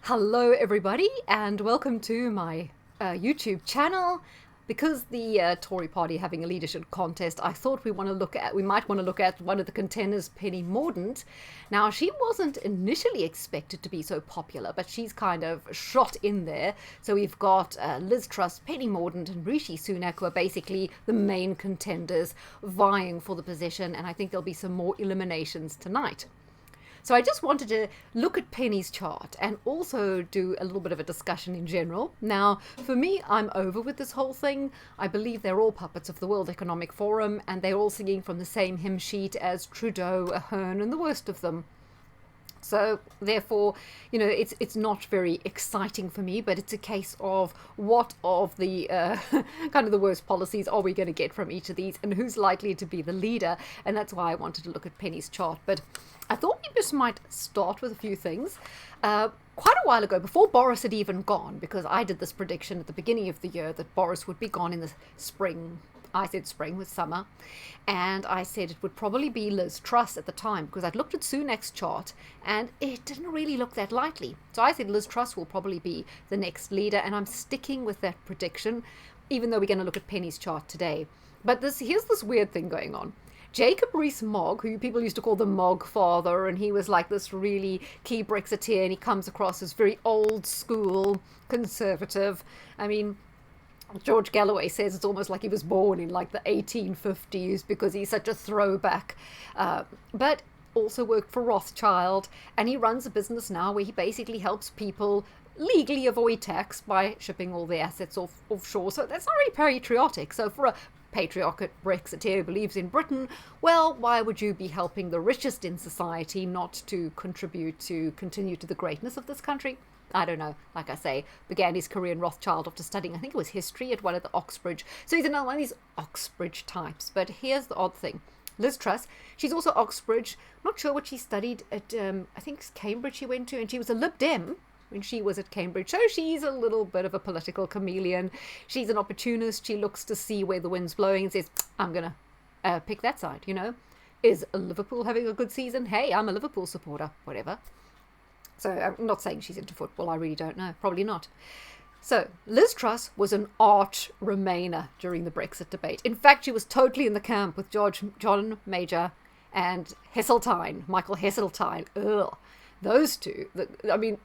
Hello, everybody, and welcome to my YouTube channel. Because the Tory party having a leadership contest, I thought we might want to look at one of the contenders, Penny Mordaunt. Now, she wasn't initially expected to be so popular, but she's kind of shot in there. So we've got Liz Truss, Penny Mordaunt, and Rishi Sunak, who are basically the main contenders vying for the position, and I think there'll be some more eliminations tonight. So I just wanted to look at Penny's chart and also do a little bit of a discussion in general. Now, for me, I'm over with this whole thing. I believe they're all puppets of the World Economic Forum, and they're all singing from the same hymn sheet as Trudeau, Ahern, and the worst of them. So therefore, it's not very exciting for me, but it's a case of what of the kind of the worst policies are we going to get from each of these, and who's likely to be the leader. And that's why I wanted to look at Penny's chart. But I thought we just might start with a few things. Quite a while ago, before Boris had even gone, because I did this prediction at the beginning of the year that Boris would be gone in the spring. I said spring with summer, and I said it would probably be Liz Truss at the time, because I'd looked at Sunak's chart and it didn't really look that likely. So I said Liz Truss will probably be the next leader, and I'm sticking with that prediction, even though we're going to look at Penny's chart today. But here's this weird thing going on. Jacob Rees-Mogg, who people used to call the Mogg father, and he was like this really key Brexiteer, and he comes across as very old school conservative. I mean, George Galloway says it's almost like he was born in like the 1850s because he's such a throwback. But also worked for Rothschild, and he runs a business now where he basically helps people legally avoid tax by shipping all their assets offshore. So that's not really patriotic. So for a patriotic Brexiteer who believes in Britain, well, why would you be helping the richest in society not to contribute to continue to the greatness of this country? I don't know. Like I say, began his career in Rothschild after studying, I think it was history at one of the Oxbridge. So he's another one of these Oxbridge types. But here's the odd thing. Liz Truss, she's also Oxbridge. Not sure what she studied at, I think it's Cambridge she went to, and she was a Lib Dem when she was at Cambridge. So she's a little bit of a political chameleon. She's an opportunist. She looks to see where the wind's blowing and says, I'm going to pick that side, Is Liverpool having a good season? Hey, I'm a Liverpool supporter. Whatever. So I'm not saying she's into football. I really don't know. Probably not. So Liz Truss was an arch Remainer during the Brexit debate. In fact, she was totally in the camp with John Major and Michael Heseltine. Ugh. Those two,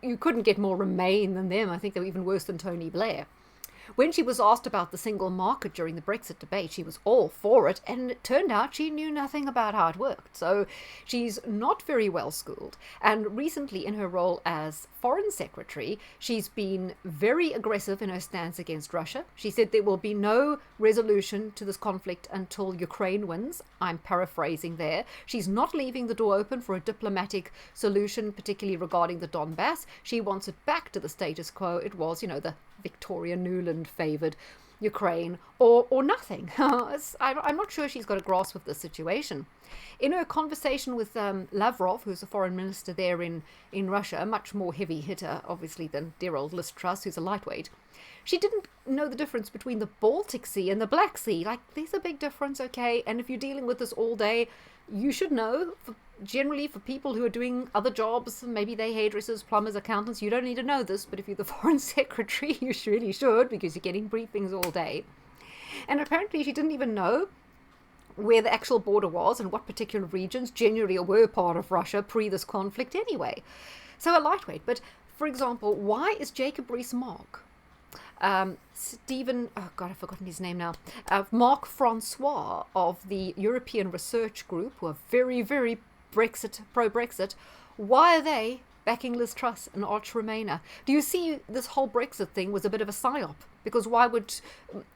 you couldn't get more Remain than them. I think they were even worse than Tony Blair. When she was asked about the single market during the Brexit debate, she was all for it, and it turned out she knew nothing about how it worked. So she's not very well schooled. And recently, in her role as Foreign Secretary, she's been very aggressive in her stance against Russia. She said there will be no resolution to this conflict until Ukraine wins. I'm paraphrasing there. She's not leaving the door open for a diplomatic solution, particularly regarding the Donbass. She wants it back to the status quo it was, the Victoria Nuland favoured Ukraine, or nothing. I'm not sure she's got a grasp of the situation. In her conversation with Lavrov, who's the foreign minister there in Russia, a much more heavy hitter, obviously, than dear old Liz Truss, who's a lightweight, she didn't know the difference between the Baltic Sea and the Black Sea. Like, there's a big difference, okay? And if you're dealing with this all day, you should know. Generally, for people who are doing other jobs, maybe they're hairdressers, plumbers, accountants, you don't need to know this, but if you're the foreign secretary, you really should, because you're getting briefings all day. And apparently she didn't even know where the actual border was and what particular regions generally were part of Russia pre this conflict anyway. So a lightweight. But, for example, why is Jacob Rees-Mogg, Stephen, oh God, I've forgotten his name now, Marc Francois of the European Research Group, who are very, very pro-Brexit, why are they backing Liz Truss, an arch Remainer? Do you see this whole Brexit thing was a bit of a psyop? Because why would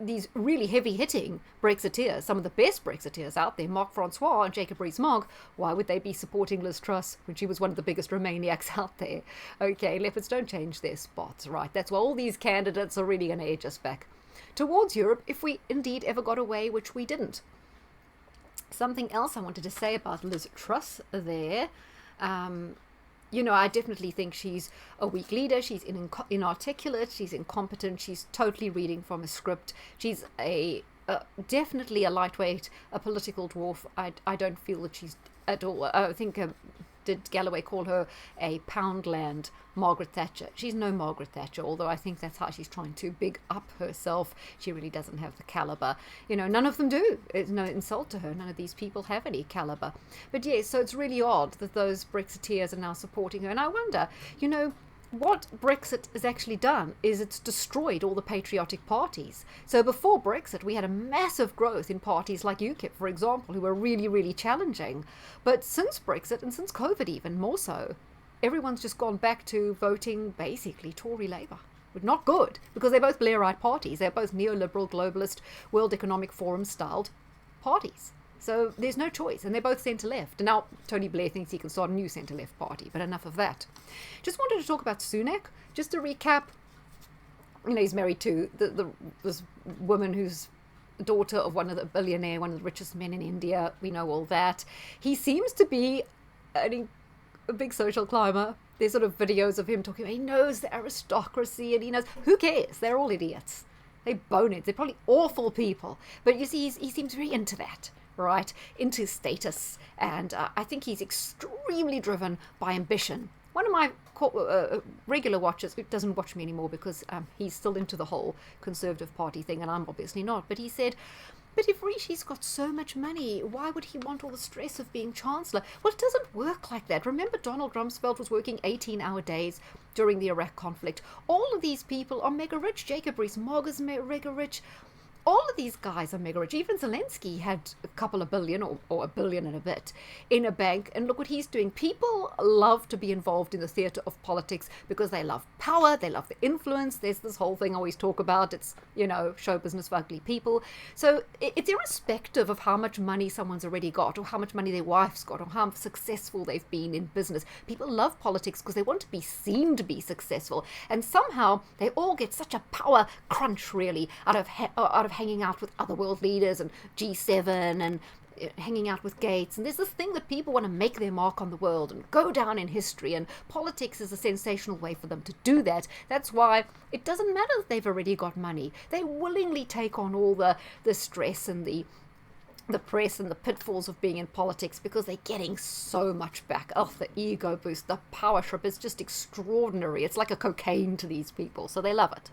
these really heavy-hitting Brexiteers, some of the best Brexiteers out there, Marc Francois and Jacob Rees-Mogg, why would they be supporting Liz Truss when she was one of the biggest Remainiacs out there? Okay, leopards don't change their spots, right? That's why all these candidates are really going to edge us back towards Europe if we indeed ever got away, which we didn't. Something else I wanted to say about Liz Truss there. I definitely think she's a weak leader. She's inarticulate. She's incompetent. She's totally reading from a script. She's definitely a lightweight, a political dwarf. I don't feel that she's at all. I think did Galloway call her a Poundland Margaret Thatcher? She's no Margaret Thatcher, although I think that's how she's trying to big up herself. She really doesn't have the caliber. None of them do. It's no insult to her. None of these people have any caliber. But yes, so it's really odd that those Brexiteers are now supporting her. And I wonder, what Brexit has actually done is it's destroyed all the patriotic parties. So before Brexit, we had a massive growth in parties like UKIP, for example, who were really, really challenging. But since Brexit, and since COVID even more so, everyone's just gone back to voting basically Tory Labour. But not good, because they're both Blairite parties. They're both neoliberal, globalist, World Economic Forum styled parties. So there's no choice, and they're both centre-left. And now Tony Blair thinks he can start a new centre-left party, but enough of that. Just wanted to talk about Sunak. Just to recap, he's married to this woman who's daughter of one of the billionaire, one of the richest men in India. We know all that. He seems to be a big social climber. There's sort of videos of him talking. He knows the aristocracy, and he knows. Who cares? They're all idiots. They're boneheads. They're probably awful people. But you see, he seems very into that. Right, into status, and I think he's extremely driven by ambition. One of my regular watchers, who doesn't watch me anymore because he's still into the whole Conservative Party thing, and I'm obviously not, but he said, but if Rishi's got so much money, why would he want all the stress of being Chancellor? Well, it doesn't work like that. Remember, Donald Rumsfeld was working 18-hour days during the Iraq conflict. All of these people are mega rich. Jacob Rees-Mogg is mega rich. All of these guys are mega rich. Even Zelensky had a couple of billion or $1 billion and a bit in a bank. And look what he's doing. People love to be involved in the theatre of politics because they love power. They love the influence. There's this whole thing I always talk about. It's, show business for ugly people. So it's irrespective of how much money someone's already got or how much money their wife's got or how successful they've been in business. People love politics because they want to be seen to be successful. And somehow they all get such a power crunch, really, out of hanging out with other world leaders and G7 and hanging out with Gates. And there's this thing that people want to make their mark on the world and go down in history, and politics is a sensational way for them to do that. That's why it doesn't matter that they've already got money. They willingly take on all the stress and the press and the pitfalls of being in politics because they're getting so much back. Oh, the ego boost, the power trip is just extraordinary. It's like a cocaine to these people, so they love it.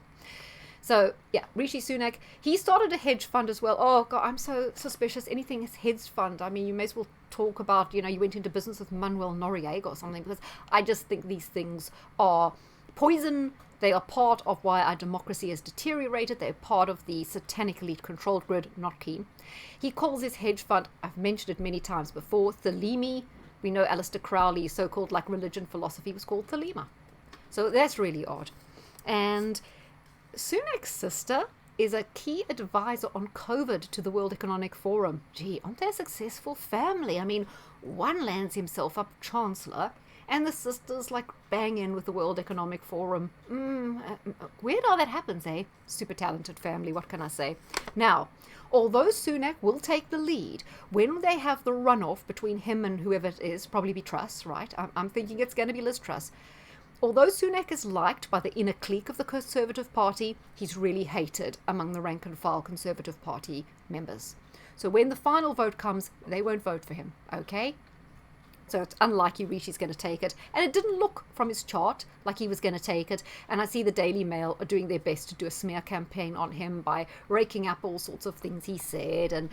So, yeah, Rishi Sunak, he started a hedge fund as well. Oh, God, I'm so suspicious. Anything is hedge fund. I mean, you may as well talk about, you went into business with Manuel Noriega or something, because I just think these things are poison. They are part of why our democracy has deteriorated. They're part of the satanic elite controlled grid. Not keen. He calls his hedge fund, I've mentioned it many times before, Theleme. We know Aleister Crowley's so-called religion philosophy was called Thelema. So that's really odd. And Sunak's sister is a key advisor on COVID to the World Economic Forum. Gee, aren't they a successful family? I mean, one lands himself up Chancellor, and the sisters bang in with the World Economic Forum. Weird how that happens, eh? Super talented family, what can I say? Now, although Sunak will take the lead, when they have the runoff between him and whoever it is, probably be Truss, right? I'm thinking it's going to be Liz Truss. Although Sunak is liked by the inner clique of the Conservative Party, he's really hated among the rank-and-file Conservative Party members. So when the final vote comes, they won't vote for him, okay? So it's unlikely Rishi's going to take it. And it didn't look from his chart like he was going to take it. And I see the Daily Mail are doing their best to do a smear campaign on him by raking up all sorts of things he said and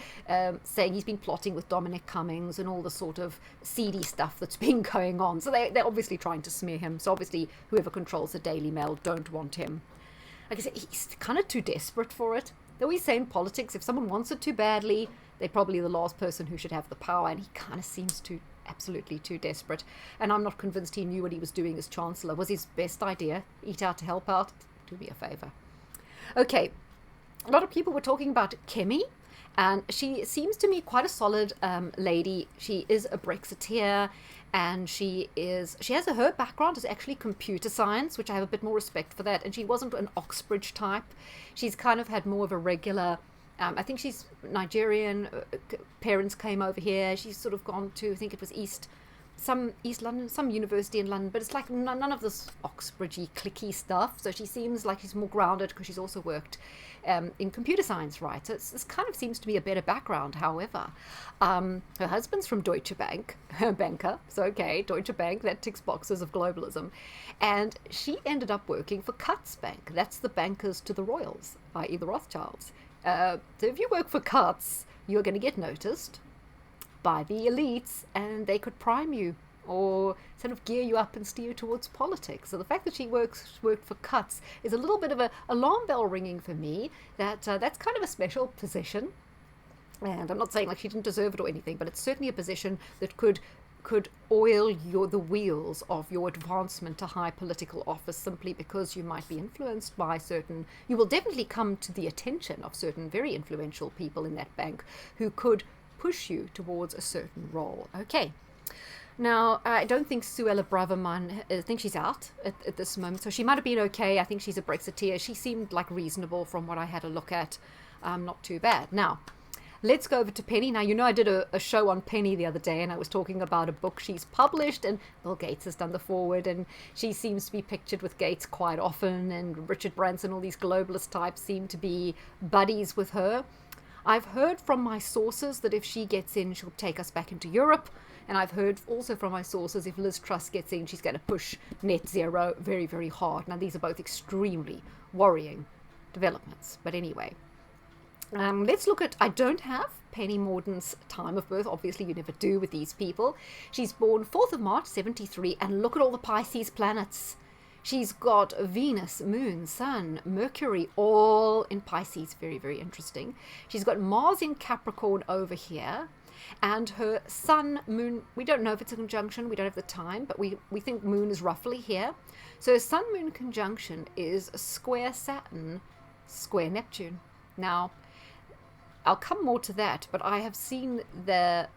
saying he's been plotting with Dominic Cummings and all the sort of seedy stuff that's been going on. So they're obviously trying to smear him. So obviously whoever controls the Daily Mail don't want him. Like I said, he's kind of too desperate for it. They always say in politics, if someone wants it too badly, they're probably the last person who should have the power. And he kind of seems to absolutely too desperate, and I'm not convinced he knew what he was doing as Chancellor. Was his best idea eat out to help out? Do me a favour. Okay, a lot of people were talking about Kemi, and she seems to me quite a solid lady. She is a Brexiteer, and she has her background is actually computer science, which I have a bit more respect for that, and she wasn't an Oxbridge type. She's kind of had more of a regular I think she's Nigerian. Parents came over here. She's sort of gone to, I think it was East some East London, some university in London, but it's like none of this Oxbridgey clicky stuff. So she seems like she's more grounded because she's also worked in computer science, right? So this kind of seems to be a better background. However, her husband's from Deutsche Bank, her banker. So okay, Deutsche Bank, that ticks boxes of globalism. And she ended up working for Cutts Bank. That's the bankers to the royals, i.e. the Rothschilds. So if you work for Cutts, you're going to get noticed by the elites, and they could prime you or sort of gear you up and steer you towards politics. So the fact that she worked for Cutts is a little bit of a alarm bell ringing for me, that that's kind of a special position. And I'm not saying like she didn't deserve it or anything, but it's certainly a position that could oil the wheels of your advancement to high political office, simply because you might be influenced by you will definitely come to the attention of certain very influential people in that bank who could push you towards a certain role. Okay. Now, I don't think Suella Braverman, I think she's out at this moment, so she might have been okay. I think she's a Brexiteer. She seemed like reasonable from what I had a look at. Not too bad. Now, let's go over to Penny. Now, I did a show on Penny the other day, and I was talking about a book she's published, and Bill Gates has done the foreword, and she seems to be pictured with Gates quite often, and Richard Branson, all these globalist types seem to be buddies with her. I've heard from my sources that if she gets in, she'll take us back into Europe. And I've heard also from my sources, if Liz Truss gets in, she's going to push net zero very, very hard. Now, these are both extremely worrying developments. But anyway, let's look at, I don't have Penny Mordaunt's time of birth. Obviously, you never do with these people. She's born 4th of March, 73. And look at all the Pisces planets. She's got Venus, Moon, Sun, Mercury, all in Pisces. Very, very interesting. She's got Mars in Capricorn over here. And her Sun, Moon, we don't know if it's a conjunction. We don't have the time, but we think Moon is roughly here. So Sun-Moon conjunction is square Saturn, square Neptune. Now, I'll come more to that, but I have seen the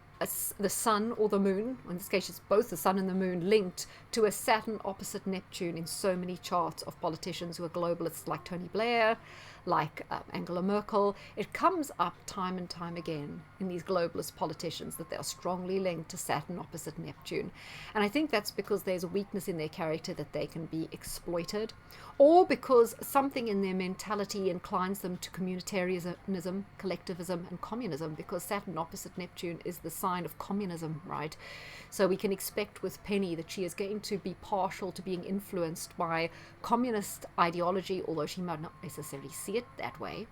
sun or the moon, in this case it's both the sun and the moon, linked to a Saturn opposite Neptune in so many charts of politicians who are globalists, like Tony Blair, like Angela Merkel. It comes up time and time again in these globalist politicians that they are strongly linked to Saturn opposite Neptune. And I think that's because there's a weakness in their character that they can be exploited, or because something in their mentality inclines them to communitarianism, collectivism, and communism, because Saturn opposite Neptune is the sign of communism, right? So we can expect with Penny that she is going to be partial to being influenced by communist ideology, although she might not necessarily see it that way.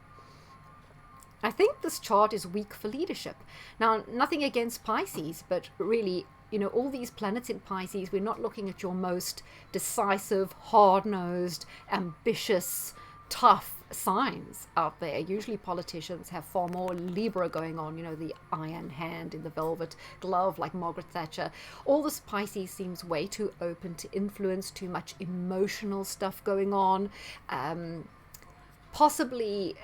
I think this chart is weak for leadership. Now, nothing against Pisces, but really, all these planets in Pisces, we're not looking at your most decisive, hard-nosed, ambitious, tough signs out there. Usually politicians have far more Libra going on, the iron hand in the velvet glove, like Margaret Thatcher. All this Pisces seems way too open to influence, too much emotional stuff going on, possibly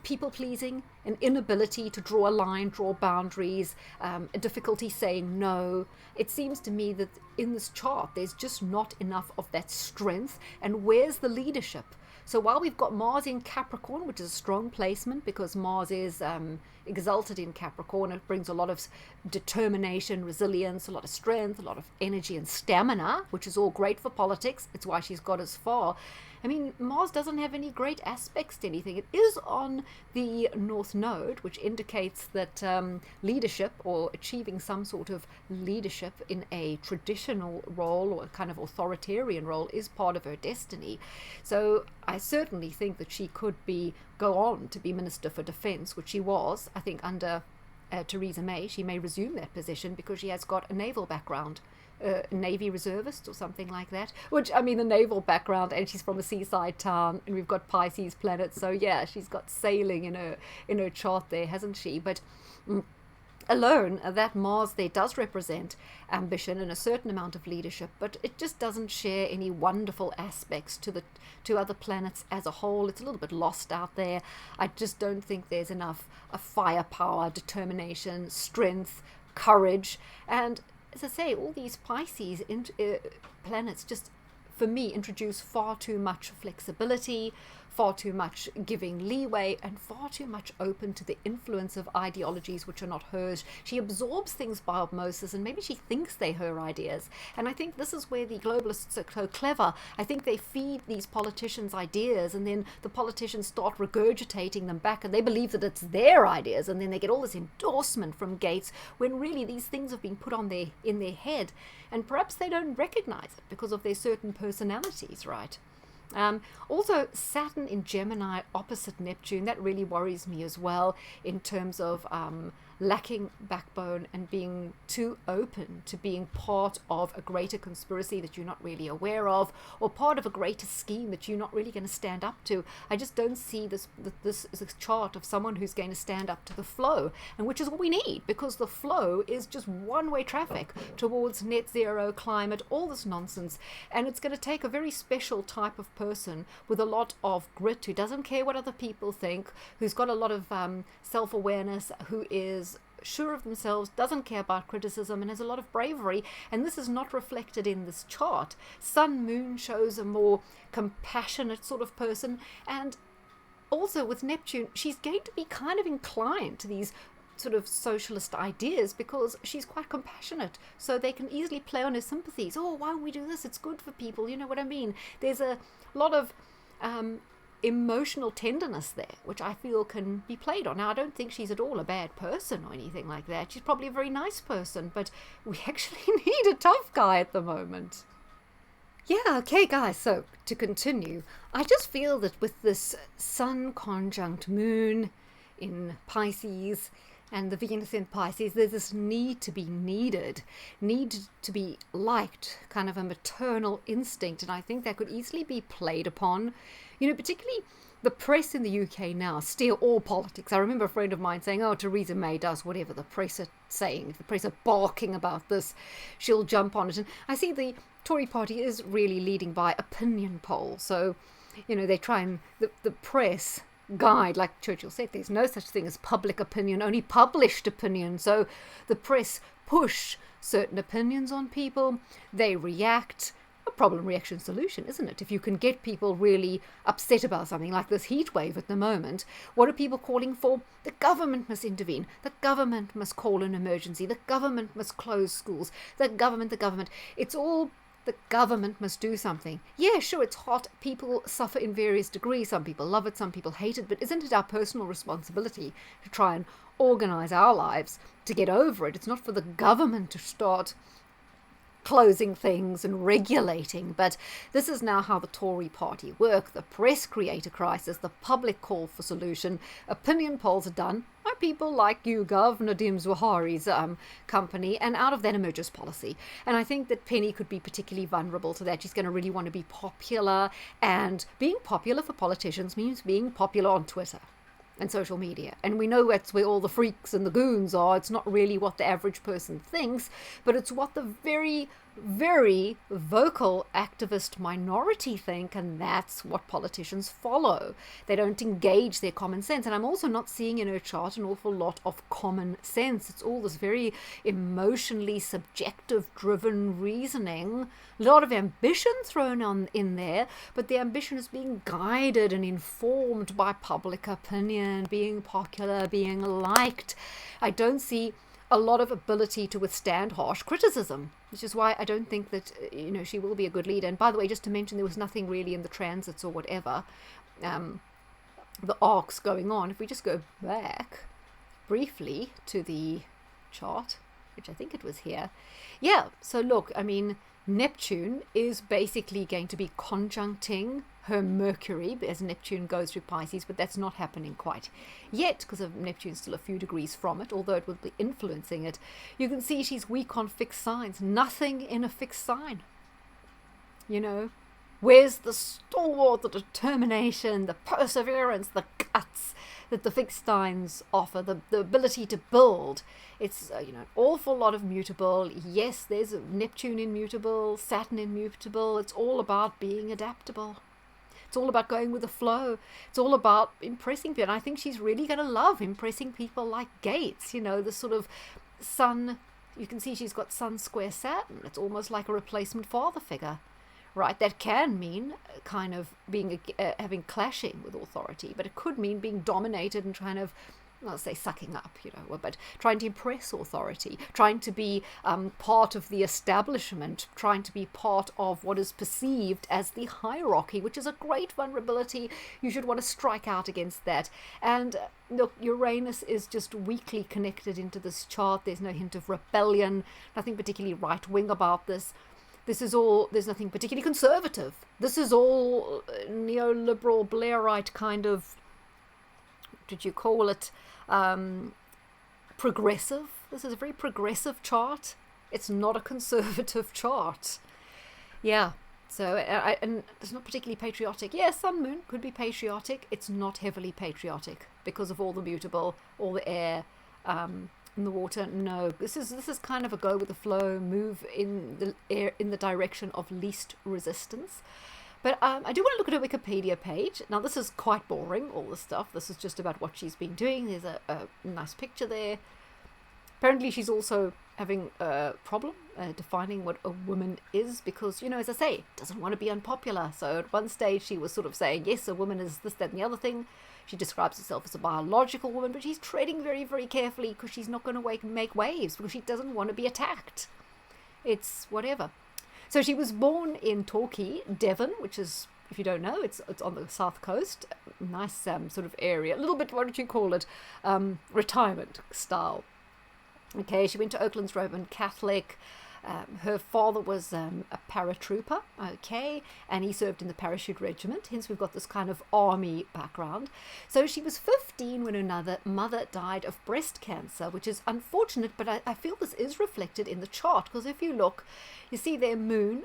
people-pleasing, an inability to draw a line, draw boundaries, a difficulty saying no. It seems to me that in this chart, there's just not enough of that strength. And where's the leadership? So while we've got Mars in Capricorn, which is a strong placement because Mars is exalted in Capricorn, it brings a lot of determination, resilience, a lot of strength, a lot of energy and stamina, which is all great for politics. It's why she's got as far. I mean, Mars doesn't have any great aspects to anything. It is on the North Node, which indicates that leadership, or achieving some sort of leadership in a traditional role or a kind of authoritarian role, is part of her destiny. So I certainly think that she could go on to be Minister for Defence, which she was, I think, under Theresa May. She may resume that position because she has got a naval background. Navy reservist or something like that, which, I mean, the naval background, and she's from a seaside town, and we've got Pisces planet, so yeah, she's got sailing in her chart there, hasn't she? But alone, that Mars there does represent ambition and a certain amount of leadership, but it just doesn't share any wonderful aspects to other planets as a whole. It's a little bit lost out there. I just don't think there's enough firepower, determination, strength, courage, and as I say, all these Pisces planets just for me, introduce far too much flexibility, far too much giving leeway, and far too much open to the influence of ideologies which are not hers. She absorbs things by osmosis, and maybe she thinks they're her ideas. And I think this is where the globalists are so clever. I think they feed these politicians ideas, and then the politicians start regurgitating them back, and they believe that it's their ideas, and then they get all this endorsement from Gates, when really these things have been put on in their head, and perhaps they don't recognize it because of their certain personalities, right? Also, Saturn in Gemini opposite Neptune, that really worries me as well, in terms of lacking backbone and being too open to being part of a greater conspiracy that you're not really aware of, or part of a greater scheme that you're not really going to stand up to. I just don't see this as a chart of someone who's going to stand up to the flow, and which is what we need, because the flow is just one-way traffic towards net zero, climate, all this nonsense. And it's going to take a very special type of person with a lot of grit, who doesn't care what other people think, who's got a lot of self-awareness, who is sure of themselves, doesn't care about criticism, and has a lot of bravery. And this is not reflected in this chart. Sun Moon shows a more compassionate sort of person, and also with Neptune, she's going to be kind of inclined to these sort of socialist ideas because she's quite compassionate, so they can easily play on her sympathies. Oh, why don't we do this? It's good for people, you know what I mean? There's a lot of emotional tenderness there, which I feel can be played on. Now, I don't think she's at all a bad person or anything like that. She's probably a very nice person, but we actually need a tough guy at the moment. Yeah, okay, guys, so to continue, I just feel that with this Sun conjunct Moon in Pisces and the Venus in Pisces, there's this need to be needed, need to be liked, kind of a maternal instinct, and I think that could easily be played upon. You know, particularly the press in the UK now steer all politics. I remember a friend of mine saying, oh, Theresa May does whatever the press are saying. If the press are barking about this, she'll jump on it. And I see the Tory party is really leading by opinion polls. So, you know, they try and, the press guide, like Churchill said, there's no such thing as public opinion, only published opinion. So the press push certain opinions on people, they react. A problem, reaction, solution, isn't it? If you can get people really upset about something like this heat wave at the moment, what are people calling for? The government must intervene. The government must call an emergency. The government must close schools. The government. It's all the government must do something. Yeah, sure, it's hot. People suffer in various degrees. Some people love it, some people hate it. But isn't it our personal responsibility to try and organize our lives to get over it? It's not for the government to start closing things and regulating, but this is now how the Tory party work. The press create a crisis, the public call for solution, opinion polls are done by people like YouGov, Nadim Zawahiri's company, and out of that emerges policy. And I think that Penny could be particularly vulnerable to that. She's going to really want to be popular, and being popular for politicians means being popular on Twitter and social media. And we know that's where all the freaks and the goons are. It's not really what the average person thinks, but it's what the very, very vocal activist minority think, and that's what politicians follow. They don't engage their common sense. And I'm also not seeing in her chart an awful lot of common sense. It's all this very emotionally subjective driven reasoning, a lot of ambition thrown on in there, but the ambition is being guided and informed by public opinion, being popular, being liked. I don't see a lot of ability to withstand harsh criticism, which is why I don't think that, you know, she will be a good leader. And by the way, just to mention, there was nothing really in the transits or whatever, the arcs going on. If we just go back briefly to the chart, which I think it was here. Yeah, so look, I mean, Neptune is basically going to be conjuncting her Mercury as Neptune goes through Pisces, but that's not happening quite yet because of Neptune's still a few degrees from it, although it will be influencing it. You can see she's weak on fixed signs. Nothing in a fixed sign. You know, where's the stalwart, the determination, the perseverance, the guts that the fixed signs offer, the ability to build? It's, you know, an awful lot of mutable. Yes, there's Neptune immutable, Saturn immutable. It's all about being adaptable. It's all about going with the flow. It's all about impressing people. And I think she's really going to love impressing people like Gates, you know, the sort of Sun. You can see she's got Sun square Saturn. It's almost like a replacement father figure. right? That can mean kind of being having clashing with authority, but it could mean being dominated and trying to, I'll say sucking up, but trying to impress authority, trying to be part of the establishment, trying to be part of what is perceived as the hierarchy, which is a great vulnerability. You should want to strike out against that. And look, Uranus is just weakly connected into this chart. There's no hint of rebellion, nothing particularly right-wing about this. This is all, there's nothing particularly conservative. This is all neoliberal, Blairite kind of, what did you call it? Progressive. This is a very progressive chart. It's not a conservative chart. Yeah. So, and it's not particularly patriotic. Yeah, Sun Moon could be patriotic. It's not heavily patriotic because of all the mutable, all the air, in the water. No, this is kind of a go with the flow, move in the air in the direction of least resistance. But I do want to look at her Wikipedia page. Now, this is quite boring, all this stuff. This is just about what she's been doing. There's a nice picture there. Apparently, she's also having a problem defining what a woman is because, as I say, doesn't want to be unpopular. So at one stage, she was sort of saying, yes, a woman is this, that, and the other thing. She describes herself as a biological woman, but she's treading very, very carefully because she's not going to make waves because she doesn't want to be attacked. It's whatever. So she was born in Torquay, Devon, which is, if you don't know, it's on the south coast. Nice sort of area. A little bit, what did you call it? Retirement style. Okay, she went to Oakland's Roman Catholic. Her father was a paratrooper, okay, and he served in the parachute regiment, hence we've got this kind of army background. So she was 15 when her mother died of breast cancer, which is unfortunate, but I feel this is reflected in the chart, because if you look, you see their moon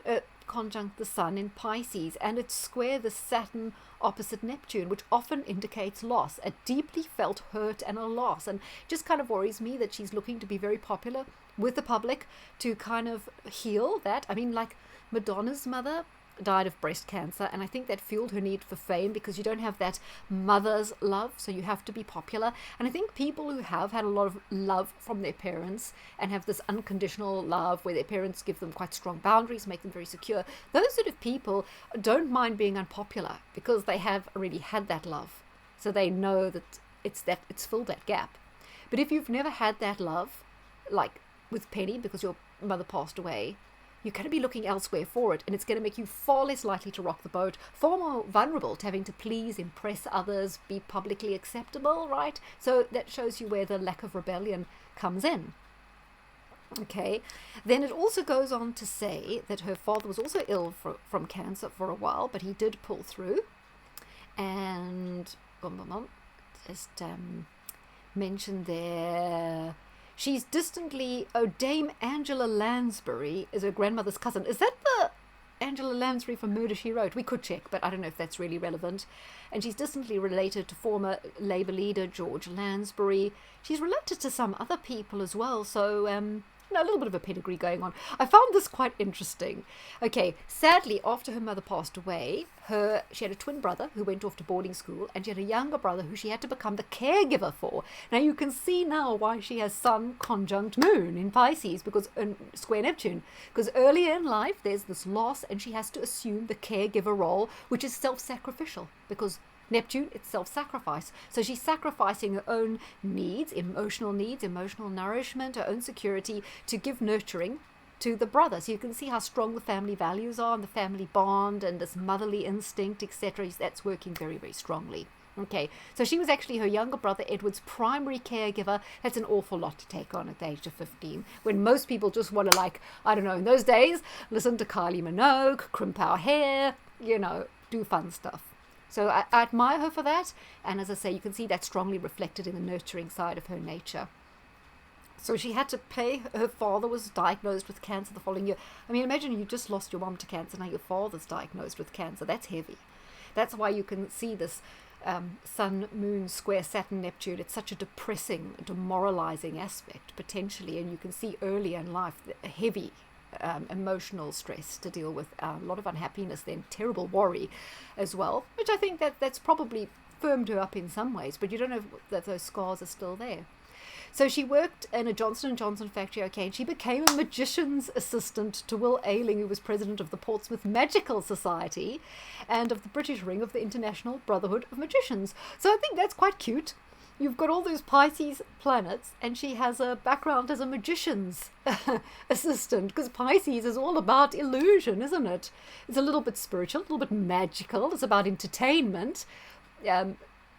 conjunct the sun in Pisces, and it's square the Saturn opposite Neptune, which often indicates loss, a deeply felt hurt and a loss, and just kind of worries me that she's looking to be very popular with the public to kind of heal that. I mean, like Madonna's mother died of breast cancer, and I think that fueled her need for fame because you don't have that mother's love, so you have to be popular. And I think people who have had a lot of love from their parents and have this unconditional love where their parents give them quite strong boundaries, make them very secure, those sort of people don't mind being unpopular because they have already had that love, so they know that it's filled that gap. But if you've never had that love, like with Penny, because your mother passed away, you're going to be looking elsewhere for it, and it's going to make you far less likely to rock the boat, far more vulnerable to having to please, impress others, be publicly acceptable, right? So that shows you where the lack of rebellion comes in. Okay, then it also goes on to say that her father was also ill from cancer for a while, but he did pull through. And just mentioned there, she's distantly, Dame Angela Lansbury is her grandmother's cousin. Is that the Angela Lansbury from Murder, She Wrote? We could check, but I don't know if that's really relevant. And she's distantly related to former Labour leader George Lansbury. She's related to some other people as well, so a little bit of a pedigree going on. I found this quite interesting. Okay, sadly, after her mother passed away, she had a twin brother who went off to boarding school, and she had a younger brother who she had to become the caregiver for. Now you can see now why she has Sun conjunct Moon in Pisces, because square Neptune, because earlier in life there's this loss, and she has to assume the caregiver role, which is self-sacrificial, because Neptune, it's self-sacrifice. So she's sacrificing her own needs, emotional nourishment, her own security to give nurturing to the brother. So you can see how strong the family values are and the family bond and this motherly instinct, etc. That's working very, very strongly. Okay, so she was actually her younger brother Edward's primary caregiver. That's an awful lot to take on at the age of 15, when most people just want to, like, I don't know, in those days, listen to Kylie Minogue, crimp our hair, do fun stuff. So I admire her for that, and as I say, you can see that strongly reflected in the nurturing side of her nature. So she had to pay, her father was diagnosed with cancer the following year. I mean, imagine you just lost your mom to cancer, now your father's diagnosed with cancer. That's heavy. That's why you can see this Sun, Moon, square Saturn, Neptune. It's such a depressing, demoralizing aspect, potentially, and you can see earlier in life the heavy emotional stress to deal with, a lot of unhappiness, then terrible worry as well, which I think that's probably firmed her up in some ways, but you don't know that those scars are still there. So she worked in a Johnson & Johnson factory, okay, and she became a magician's assistant to Will Ayling, who was president of the Portsmouth Magical Society and of the British Ring of the International Brotherhood of Magicians. So I think that's quite cute. You've got all those Pisces planets, and she has a background as a magician's assistant, because Pisces is all about illusion, isn't it? It's a little bit spiritual, a little bit magical. It's about entertainment.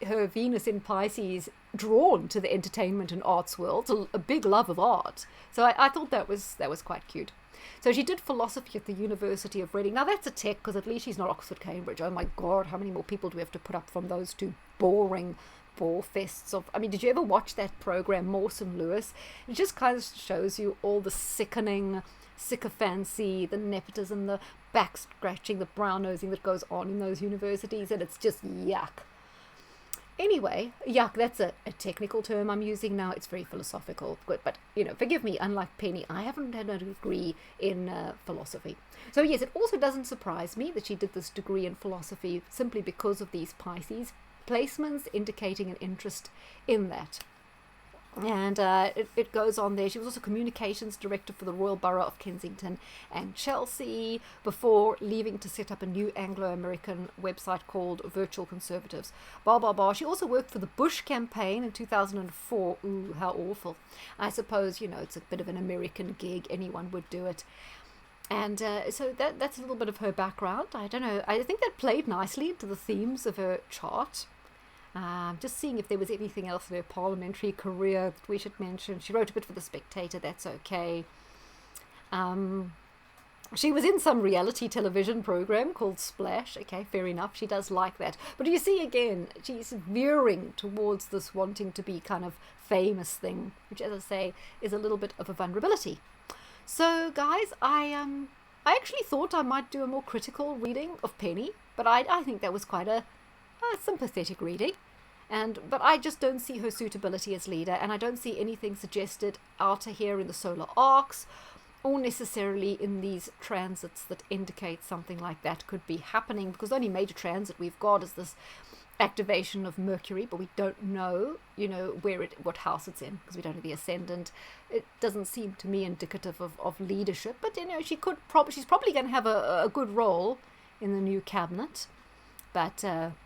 Her Venus in Pisces drawn to the entertainment and arts world, a big love of art. So I thought that was quite cute. So she did philosophy at the University of Reading. Now that's a tick, because at least she's not Oxford, Cambridge. Oh my God, how many more people do we have to put up from those two boring bore fests of... I mean, did you ever watch that program, Mawson Lewis? It just kind of shows you all the sickening sycophancy, the nepotism, the back scratching, the brown nosing that goes on in those universities, and it's just yuck. Anyway, yuck, that's a technical term I'm using now. It's very philosophical. But, you know, forgive me, unlike Penny, I haven't had a degree in philosophy. So, yes, it also doesn't surprise me that she did this degree in philosophy simply because of these Pisces placements indicating an interest in that. And it goes on there. She was also communications director for the Royal Borough of Kensington and Chelsea before leaving to set up a new Anglo-American website called Virtual Conservatives. Blah, blah, blah. She also worked for the Bush campaign in 2004. Ooh, how awful. I suppose, you know, it's a bit of an American gig. Anyone would do it. And so that's a little bit of her background. I don't know. I think that played nicely into the themes of her chart. Just seeing if there was anything else in her parliamentary career that we should mention. She wrote a bit for The Spectator, that's okay. She was in some reality television program called Splash. Okay, fair enough, she does like that. But you see, again, she's veering towards this wanting to be kind of famous thing, which, as I say, is a little bit of a vulnerability. So, guys, I actually thought I might do a more critical reading of Penny, but I think that was quite a sympathetic reading. But I just don't see her suitability as leader, and I don't see anything suggested outer here in the solar arcs, or necessarily in these transits that indicate something like that could be happening, because the only major transit we've got is this activation of Mercury, but we don't know, you know, what house it's in, because we don't know the ascendant. It doesn't seem to me indicative of leadership, but, you know, she's probably going to have a good role in the new cabinet. But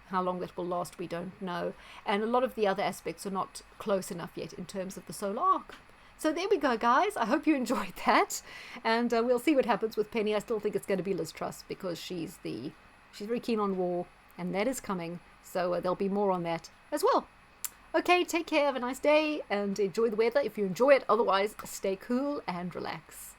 how long that will last, we don't know. And a lot of the other aspects are not close enough yet in terms of the solar arc. So there we go, guys. I hope you enjoyed that. And we'll see what happens with Penny. I still think it's going to be Liz Truss, because she's very keen on war, and that is coming. So there'll be more on that as well. Okay, take care. Have a nice day and enjoy the weather if you enjoy it. Otherwise, stay cool and relax.